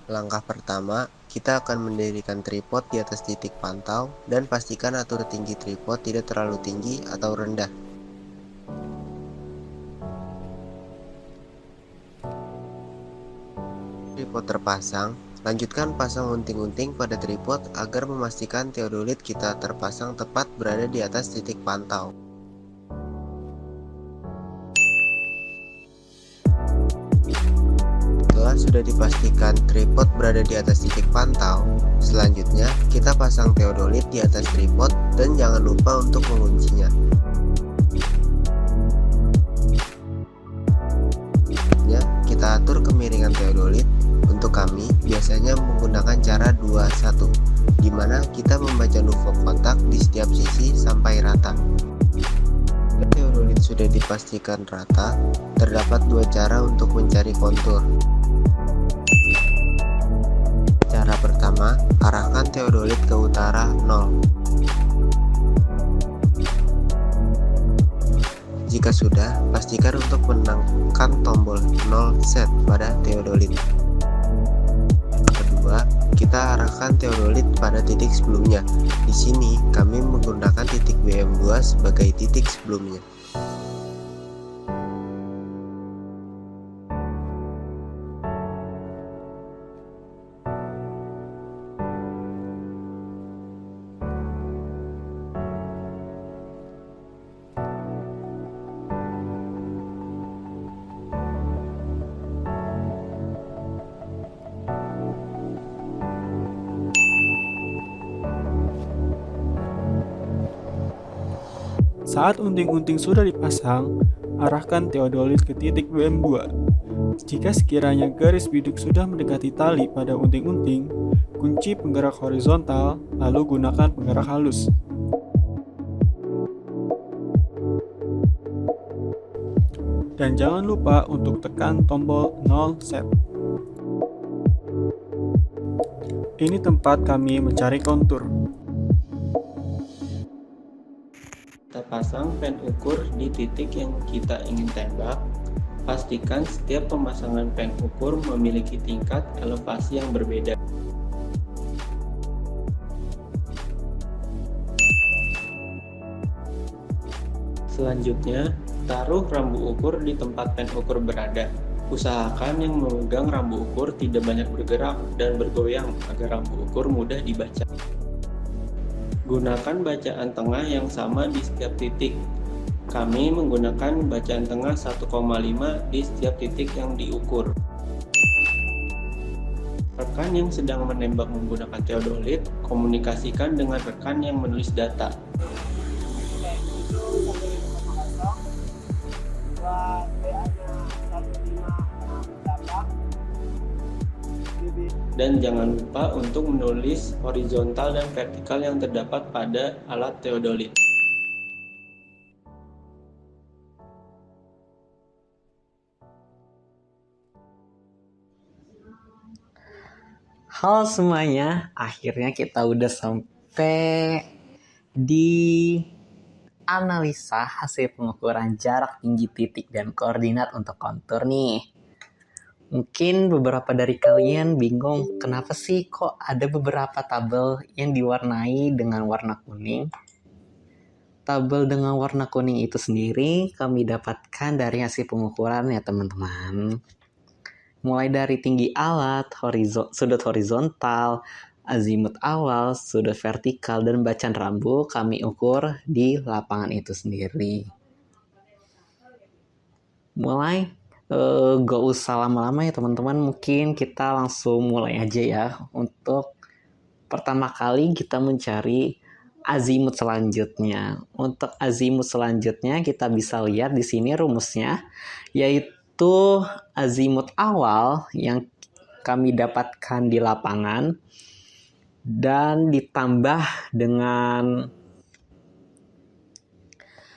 Langkah pertama, kita akan mendirikan tripod di atas titik pantau dan pastikan atur tinggi tripod tidak terlalu tinggi atau rendah. Tripod terpasang, lanjutkan pasang gunting-gunting pada tripod agar memastikan teodolit kita terpasang tepat berada di atas titik pantau. Setelah sudah dipastikan tripod berada di atas titik pantau, selanjutnya kita pasang teodolit di atas tripod dan jangan lupa untuk menguncinya. Kita atur kemiringan teodolit. Untuk kami biasanya menggunakan cara 2-1, di mana kita membaca nuvok kontak di setiap sisi sampai rata. Jika teodolit sudah dipastikan rata, terdapat dua cara untuk mencari kontur. Cara pertama, arahkan teodolit ke utara 0. Jika sudah, pastikan untuk menekan tombol 0 set pada teodolit. Kedua, kita arahkan teodolit pada titik sebelumnya. Di sini kami menggunakan titik BM2 sebagai titik sebelumnya. Saat unting-unting sudah dipasang, arahkan teodolit ke titik BM2. Jika sekiranya garis biduk sudah mendekati tali pada unting-unting, kunci penggerak horizontal, lalu gunakan penggerak halus. Dan jangan lupa untuk tekan tombol 0 set. Ini tempat kami mencari kontur. Kita pasang pen ukur di titik yang kita ingin tembak. Pastikan setiap pemasangan pen ukur memiliki tingkat elevasi yang berbeda. Selanjutnya, taruh rambu ukur di tempat pen ukur berada. Usahakan yang memegang rambu ukur tidak banyak bergerak dan bergoyang agar rambu ukur mudah dibaca. Gunakan bacaan tengah yang sama di setiap titik. Kami menggunakan bacaan tengah 1,5 di setiap titik yang diukur. Rekan yang sedang menembak menggunakan teodolit, komunikasikan dengan rekan yang menulis data. Dan jangan lupa untuk menulis horizontal dan vertikal yang terdapat pada alat teodolit. Halo semuanya, akhirnya kita udah sampai di analisa hasil pengukuran jarak tinggi titik dan koordinat untuk kontur nih. Mungkin beberapa dari kalian bingung kenapa sih kok ada beberapa tabel yang diwarnai dengan warna kuning. Tabel dengan warna kuning itu sendiri kami dapatkan dari hasil pengukuran ya teman-teman. Mulai dari tinggi alat, sudut horizontal, azimut awal, sudut vertikal, dan bacaan rambu kami ukur di lapangan itu sendiri. Gak usah lama-lama ya teman-teman, mungkin kita langsung mulai aja ya. Untuk pertama kali kita mencari azimut selanjutnya. Untuk azimut selanjutnya kita bisa lihat di sini rumusnya, yaitu azimut awal yang kami dapatkan di lapangan dan ditambah dengan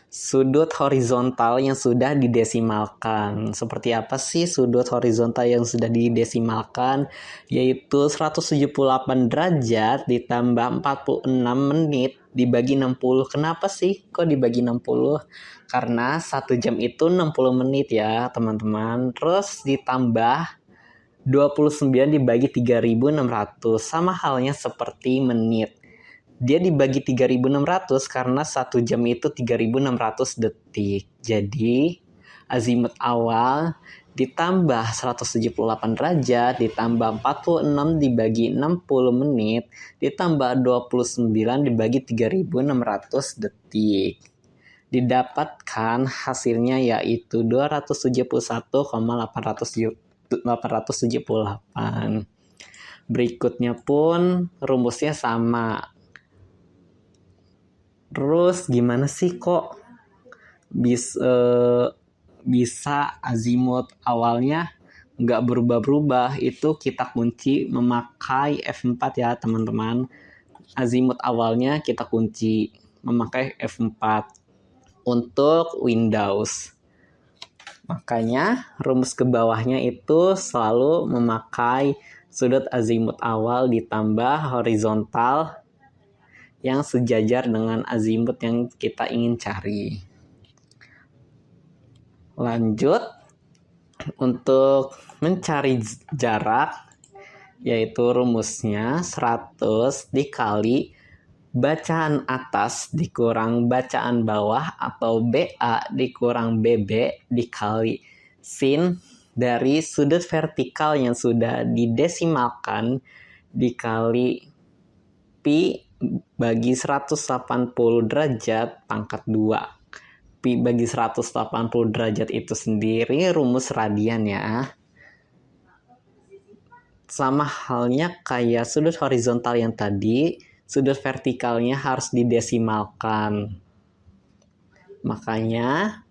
sudut horizontal yang sudah didesimalkan. Seperti apa sih sudut horizontal yang sudah didesimalkan? Yaitu 178 derajat ditambah 46 menit dibagi 60. Kenapa sih kok dibagi 60? Karena 1 jam itu 60 menit ya teman-teman. Terus ditambah 29 dibagi 3.600. Sama halnya seperti menit. Dia dibagi 3.600 karena 1 jam itu 3.600 detik. Jadi azimut awal ditambah 178 derajat ditambah 46 dibagi 60 menit ditambah 29 dibagi 3.600 detik. Didapatkan hasilnya yaitu 271,878. Berikutnya pun rumusnya sama. Terus gimana sih kok bisa azimut awalnya nggak berubah-berubah? Itu kita kunci memakai F4 ya teman-teman. Azimut awalnya kita kunci memakai F4 untuk Windows. Makanya rumus ke bawahnya itu selalu memakai sudut azimut awal ditambah horizontal yang sejajar dengan azimut yang kita ingin cari. Lanjut, untuk mencari jarak, yaitu rumusnya 100 dikali bacaan atas dikurang bacaan bawah atau BA dikurang BB dikali sin dari sudut vertikal yang sudah didesimalkan dikali pi bagi 180 derajat pangkat 2. Pi bagi 180 derajat itu sendiri rumus radian ya. Sama halnya kayak sudut horizontal yang tadi, sudut vertikalnya harus didesimalkan. Makanya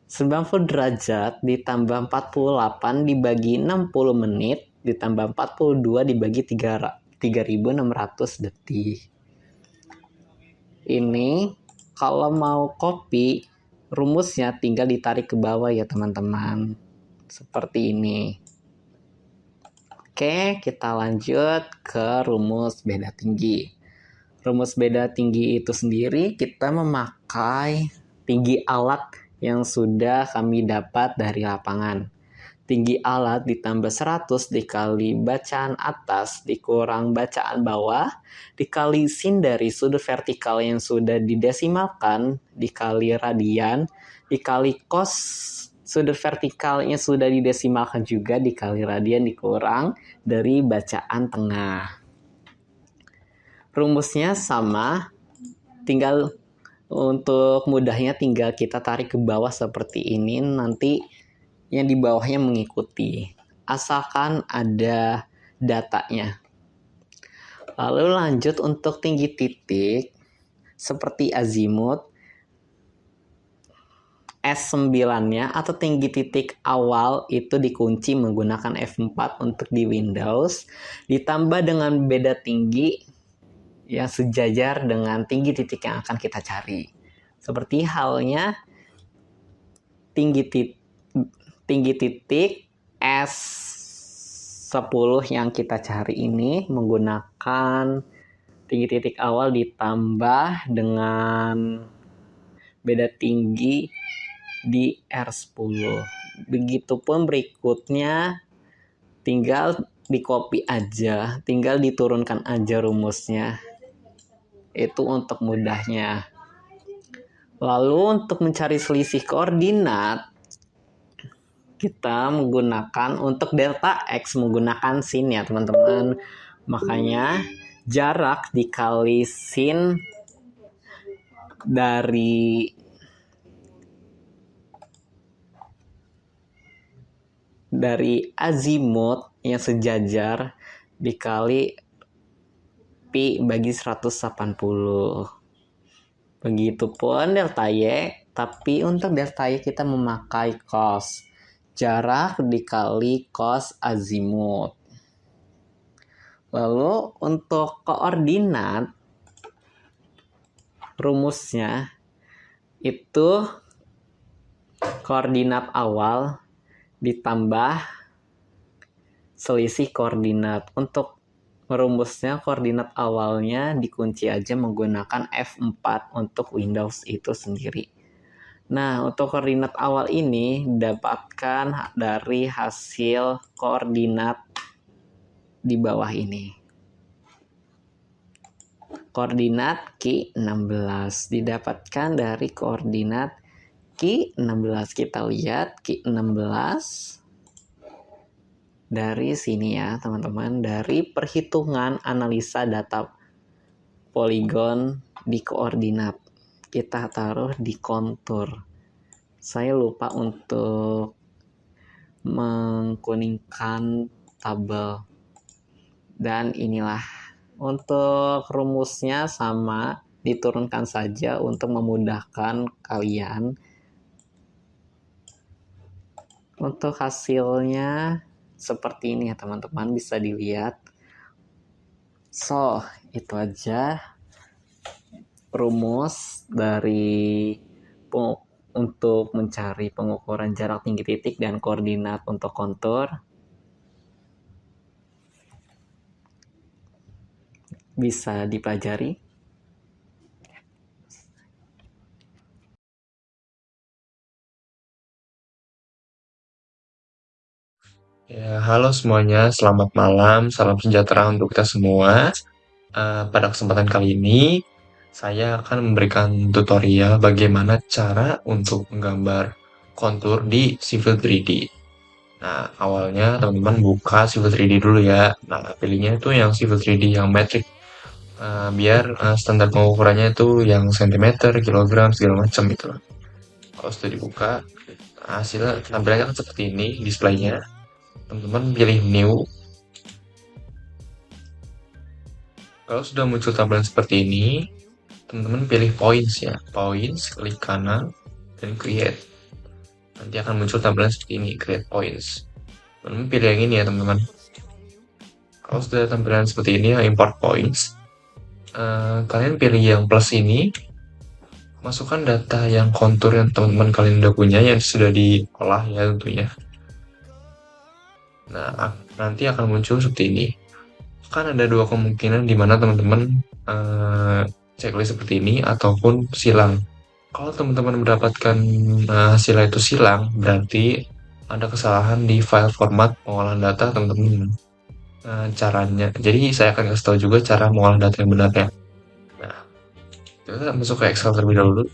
90 derajat ditambah 48 dibagi 60 menit ditambah 42 dibagi 3.600 detik. Ini kalau mau copy rumusnya tinggal ditarik ke bawah ya teman-teman. Seperti ini. Oke, kita lanjut ke rumus beda tinggi. Rumus beda tinggi itu sendiri kita memakai tinggi alat yang sudah kami dapat dari lapangan. Tinggi alat ditambah 100 dikali bacaan atas dikurang bacaan bawah dikali sin dari sudut vertikal yang sudah didesimalkan dikali radian dikali cos sudut vertikal yang sudah didesimalkan juga dikali radian dikurang dari bacaan tengah. Rumusnya sama, tinggal untuk mudahnya tinggal kita tarik ke bawah seperti ini, nanti yang di bawahnya mengikuti, asalkan ada datanya. Lalu lanjut untuk tinggi titik, seperti azimut, S9-nya atau tinggi titik awal itu dikunci menggunakan F4 untuk di Windows, ditambah dengan beda tinggi yang sejajar dengan tinggi titik yang akan kita cari. Seperti halnya tinggi titik S10 yang kita cari ini menggunakan tinggi titik awal ditambah dengan beda tinggi di R10. Begitupun berikutnya tinggal di copy aja, tinggal diturunkan aja rumusnya. Itu untuk mudahnya. Lalu untuk mencari selisih koordinat kita menggunakan untuk delta X menggunakan sin ya teman-teman. Makanya jarak dikali sin dari azimut yang sejajar dikali pi bagi 180. Begitupun delta Y, tapi untuk delta Y kita memakai cos. Jarak dikali cos azimut. Lalu untuk koordinat rumusnya itu koordinat awal ditambah selisih koordinat. Untuk merumusnya, koordinat awalnya dikunci aja menggunakan F4 untuk Windows itu sendiri. Nah, untuk koordinat awal ini dapatkan dari hasil koordinat di bawah ini. Koordinat Q16 didapatkan dari koordinat Q16. Kita lihat Q16 dari sini ya teman-teman, dari perhitungan analisa data poligon di koordinat. Kita taruh di kontur. Saya lupa untuk mengkuningkan tabel. Dan inilah untuk rumusnya sama, diturunkan saja untuk memudahkan kalian. Untuk hasilnya seperti ini ya teman-teman, bisa dilihat. So, itu aja rumus dari untuk mencari pengukuran jarak tinggi titik dan koordinat untuk kontur. Bisa dipelajari. Ya, halo semuanya, selamat malam, salam sejahtera untuk kita semua. Pada kesempatan kali ini, saya akan memberikan tutorial bagaimana cara untuk menggambar kontur di Civil 3D. Nah, awalnya teman-teman buka Civil 3D dulu ya. Nah, pilihnya itu yang Civil 3D yang metric. Biar standar pengukurannya itu yang sentimeter, kilogram, segala macam gitu. Kalau sudah dibuka, hasilnya tampilannya kan seperti ini displaynya. Teman-teman pilih new. Kalau sudah muncul tampilan seperti ini, teman-teman pilih points ya. Points, klik kanan, dan create. Nanti akan muncul tampilan seperti ini, create points. Teman-teman pilih yang ini ya teman-teman. Kalau sudah tampilan seperti ini, import points. Kalian pilih yang plus ini. Masukkan data yang kontur yang teman-teman kalian udah punya, yang sudah diolah ya tentunya. Nah, nanti akan muncul seperti ini. Kan ada dua kemungkinan di mana teman-teman checklist seperti ini ataupun silang. Kalau teman-teman mendapatkan hasilnya itu silang, berarti ada kesalahan di file format pengolahan data teman-teman. Caranya, jadi saya akan kasih tahu juga cara mengolah data yang benarnya. Nah, kita masuk ke Excel terlebih dahulu.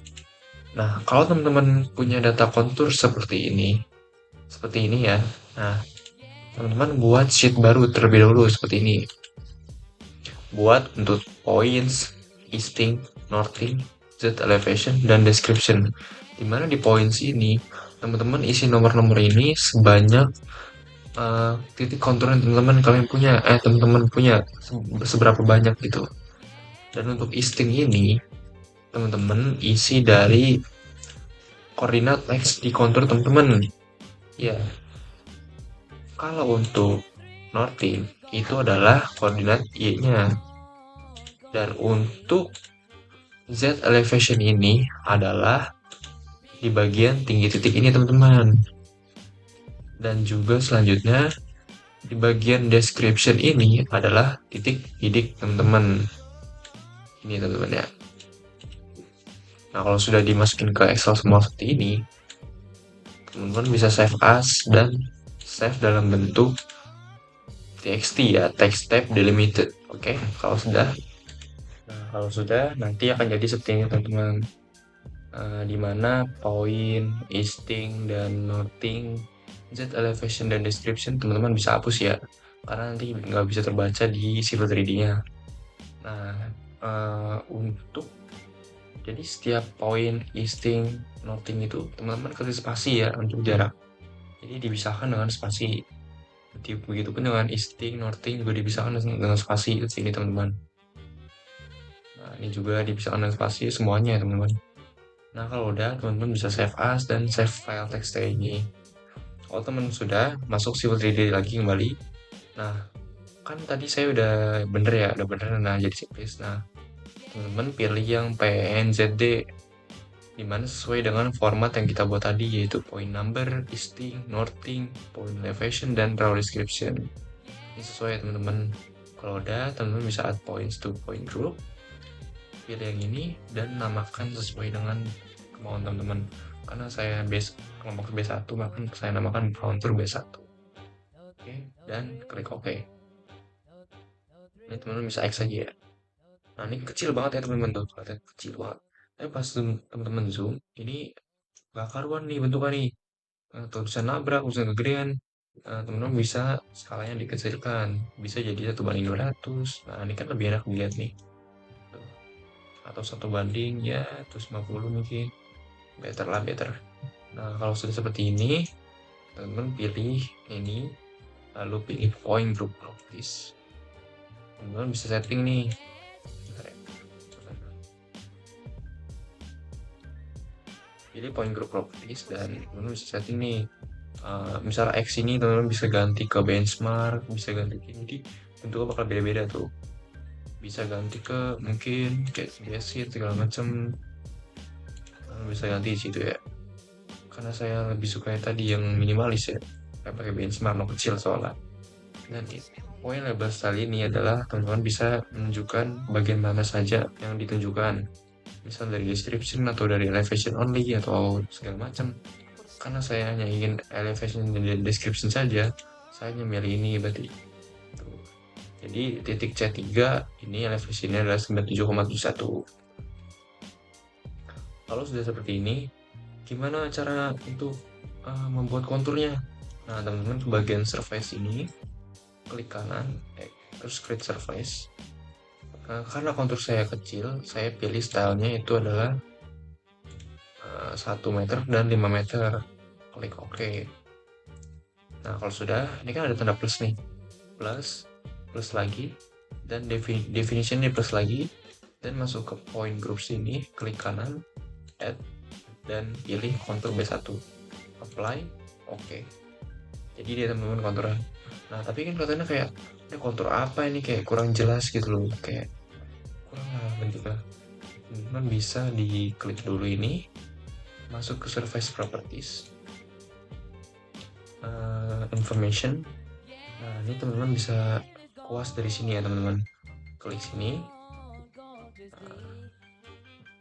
Nah, kalau teman-teman punya data kontur seperti ini ya. Nah, teman-teman buat sheet baru terlebih dahulu seperti ini. Buat untuk points, easting, northing, z elevation, dan description. Dimana di points ini, teman-teman isi nomor-nomor ini sebanyak titik kontur yang teman-teman kalian punya. Teman-teman punya seberapa banyak gitu. Dan untuk easting ini, teman-teman isi dari koordinat X di kontur teman-teman. Ya. Kalau untuk northing itu adalah koordinat Y-nya. Dan untuk Z elevation ini adalah di bagian tinggi titik ini teman-teman. Dan juga selanjutnya di bagian description ini adalah titik bidik teman-teman. Ini teman-teman ya. Nah, kalau sudah dimasukin ke Excel semua seperti ini, teman-teman bisa save as dan save dalam bentuk txt ya, text tab delimited. Oke, kalau sudah nanti akan jadi seperti ini teman-teman. Dimana point, easting, dan northing, z elevation, dan description teman-teman bisa hapus ya, karena nanti nggak bisa terbaca di Civil 3D-nya. Nah, untuk jadi setiap point, easting, northing itu teman-teman kasih spasi ya untuk jarak. Jadi dipisahkan dengan spasi. Begitupun dengan easting, northing juga dipisahkan dengan spasi di sini teman-teman. Nah, ini juga dipisahkan dengan spasi semuanya ya teman-teman. Nah, kalau udah teman-teman bisa save as dan save file txt ini. Kalau teman sudah masuk Civil 3D lagi kembali. Nah, kan tadi saya udah bener ya, udah bener. Nah, jadi checklist. Nah, teman-teman pilih yang PNZD dimana sesuai dengan format yang kita buat tadi, yaitu point number, easting, northing, point elevation, dan row description. Ini sesuai ya teman-teman. Kalau udah, teman-teman bisa add points to point group, pilih yang ini dan namakan sesuai dengan kemauan teman-teman. Karena saya kelompok B1, maka saya namakan contour B1. Oke, dan klik OK. Ini teman-teman bisa X saja ya. Nah, ini kecil banget ya teman-teman tuh, kelihatan kecil banget. Tapi pas teman-teman zoom, ini gak karuan nih bentuknya nih. Atau bisa nabrak, bisa kegedean. Teman-teman bisa skalanya dikecilkan, bisa jadi 1:200. Nah, ini kan lebih enak dilihat nih. Tuh. Atau 1 banding ya 150 mungkin. Better lah, better. Nah, kalau sudah seperti ini, teman-teman pilih ini, lalu pilih point group properties. Teman-teman bisa setting nih. Pilih point group properties dan teman-teman bisa setting nih. Misalnya X ini teman-teman bisa ganti ke benchmark, bisa ganti ke ini, bentuknya bakal beda-beda tuh. Bisa ganti ke mungkin kayak basic segala macam, bisa ganti di situ ya. Karena saya lebih suka yang tadi yang minimalis ya, kayak pakai benchmark no kecil soalnya. Dan poin label style ini adalah teman-teman bisa menunjukkan bagian mana saja yang ditunjukkan, misal dari description atau dari elevation only atau segala macam. Karena saya hanya ingin elevation dan description saja, saya hanya milih ini berarti. Tuh. Jadi titik C3 ini elevationnya adalah 97,71. Kalau sudah seperti ini, gimana cara untuk membuat konturnya? Nah, teman-teman ke bagian surface ini, klik kanan, terus create surface. Karena kontur saya kecil, saya pilih stylenya itu adalah 1 meter dan 5 meter. Klik OK. Nah, kalau sudah, ini kan ada tanda plus nih. Plus lagi, dan definition ini plus lagi, dan masuk ke point group sini, klik kanan, add, dan pilih kontur B1. Apply, OK. Jadi dia teman-teman konturnya. Nah, tapi kan katanya kayak, ini kontur apa ini, kayak kurang jelas gitu loh, kayak kurang lah bentuknya. Teman-teman bisa diklik dulu ini, masuk ke surface properties, information. Nah, ini teman-teman bisa kuas dari sini ya teman-teman. Klik sini,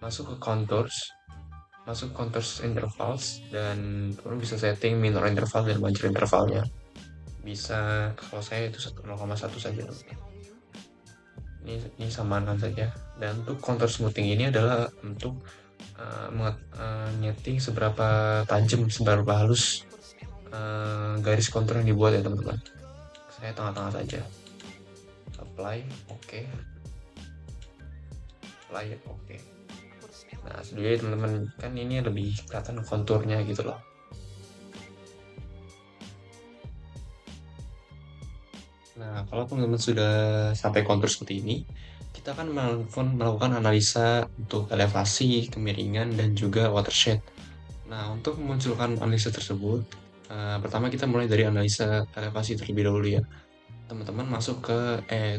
masuk ke contours, masuk contours intervals, dan teman-teman bisa setting minor interval dan major intervalnya. Bisa, kalau saya itu 0,1 saja teman-teman. Ini samakan saja. Dan untuk contour smoothing ini adalah untuk nyeting seberapa tajam, seberapa halus garis kontur yang dibuat ya teman-teman. Saya tengah-tengah saja. Apply, OK. Apply, OK. Nah, sudah teman-teman, kan ini lebih kelihatan konturnya gitu loh. Nah, kalau teman-teman sudah sampai kontur seperti ini, kita akan melakukan analisa untuk elevasi, kemiringan, dan juga watershed. Nah, untuk memunculkan analisa tersebut, pertama kita mulai dari analisa elevasi terlebih dahulu ya. Teman-teman masuk ke,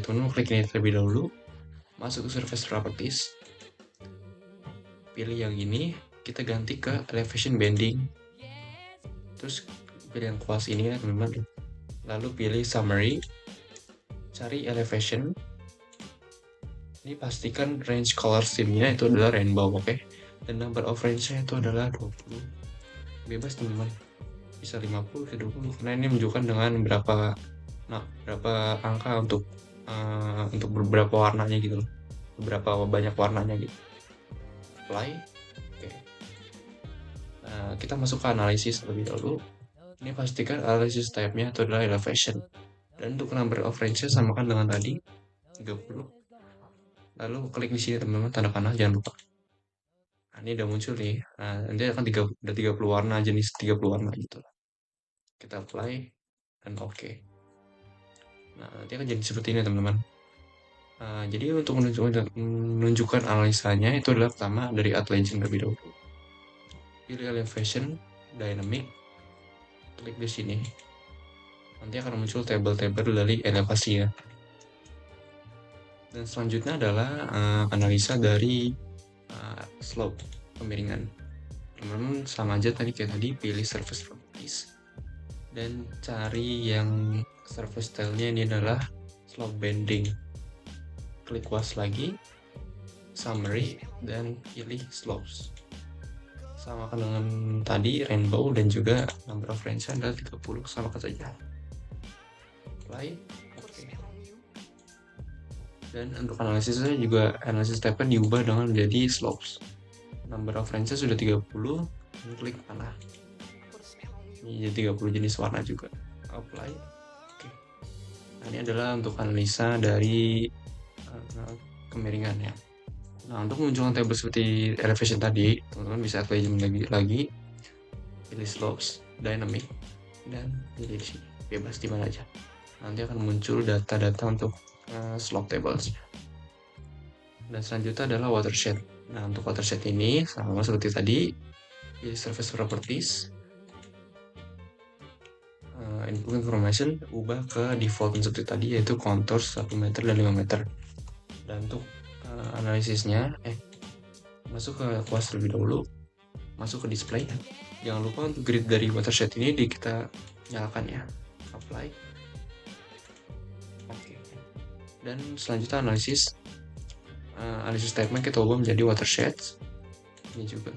teman-teman klik ini terlebih dahulu, masuk ke surface properties, pilih yang ini, kita ganti ke elevation bending, terus pilih yang kuas ini ya teman-teman, lalu pilih summary, cari elevation. Ini pastikan range color scheme-nya itu adalah rainbow, oke? Dan number of range-nya itu adalah 20. Bebas teman-teman, bisa 50 ke 20, karena ini menunjukkan dengan berapa angka untuk beberapa warnanya gitu loh, beberapa banyak warnanya gitu. Apply, oke. Nah, kita masuk ke analisis terlebih dahulu. Ini pastikan analisis type-nya itu adalah elevation. Dan untuk number of range-nya samakan dengan tadi, 30. Lalu klik di sini teman-teman, tanda panah jangan lupa. Nah, ini udah muncul nih. Nah, nanti akan ada 30 warna, jenis 30 warna gitu. Kita apply dan OK. Nah, nanti akan jadi seperti ini teman-teman. Jadi untuk menunjukkan analisanya itu adalah pertama dari add legend terlebih dahulu. Pilih elevation, dynamic, klik di sini. Nanti akan muncul tabel-tabel dari elevasi ya. Dan selanjutnya adalah analisa dari slope, kemiringan. teman-teman sama aja tadi kayak tadi, pilih surface properties dan cari yang surface style-nya ini adalah slope bending. Klik was lagi, summary, dan pilih slopes. Samakan dengan tadi rainbow dan juga number of range adalah 30, samakan saja. Apply, oke. Dan untuk analisisnya juga analisis stepnya diubah dengan menjadi slopes. Number of range sudah 30, dan klik panah. Ini jadi 30 jenis warna juga. Apply, oke. Nah, ini adalah untuk analisa dari kemiringannya. Nah, untuk memunculkan tabel seperti elevation tadi, teman-teman bisa apply lagi, pilih slopes, dynamic, dan pilih di sini, bebas di mana aja. Nanti akan muncul data-data untuk slope tables. Dan selanjutnya adalah watershed. Nah, untuk watershed ini sama seperti tadi, pilih surface properties, input information, ubah ke default seperti tadi, yaitu contour 1 meter dan 5 meter. Dan untuk analisisnya, masuk ke kuas terlebih dahulu, masuk ke display. Jangan lupa untuk grid dari watershed ini kita nyalakan ya. Apply, oke. Dan selanjutnya analisis statement kita ubah menjadi watersheds. Ini juga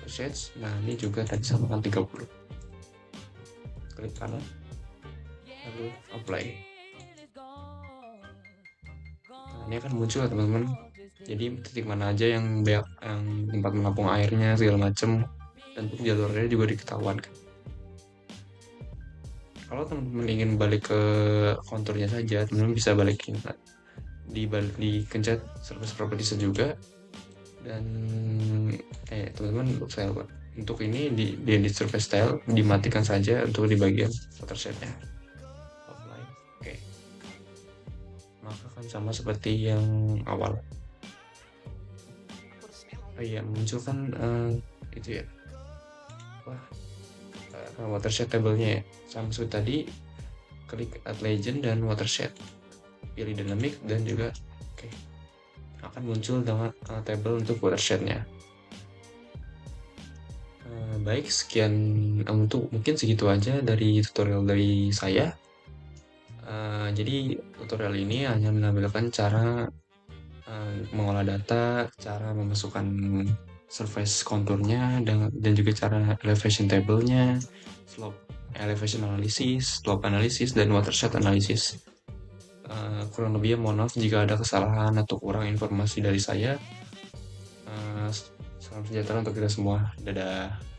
watersheds. Nah, ini juga tadi samakan 30. Klik kanan, lalu apply. Nah, ini akan muncul ya teman-teman. Jadi titik mana aja yang tempat menampung airnya segala macam, dan untuk jalurnya juga diketahuan. Kalau teman-teman ingin balik ke konturnya saja, teman-teman bisa balikin dikencet surface properties juga. Dan teman-teman untuk ini di edit surface style dimatikan saja untuk di bagian watershednya. Apply, oke. Maka akan sama seperti yang awal. Munculkan itu ya, watershed table-nya ya. Sama seperti tadi, klik add legend dan watershed, pilih dynamic dan juga oke. Akan muncul dengan table untuk watershed-nya. Baik, sekian untuk mungkin segitu aja dari tutorial dari saya. Jadi tutorial ini hanya menampilkan cara mengolah data, cara memasukkan surface konturnya, dan juga cara elevation table-nya, slope elevation analysis, slope analysis, dan watershed analysis. Kurang lebih mohon maaf jika ada kesalahan atau kurang informasi dari saya. Salam sejahtera untuk kita semua. Dadah.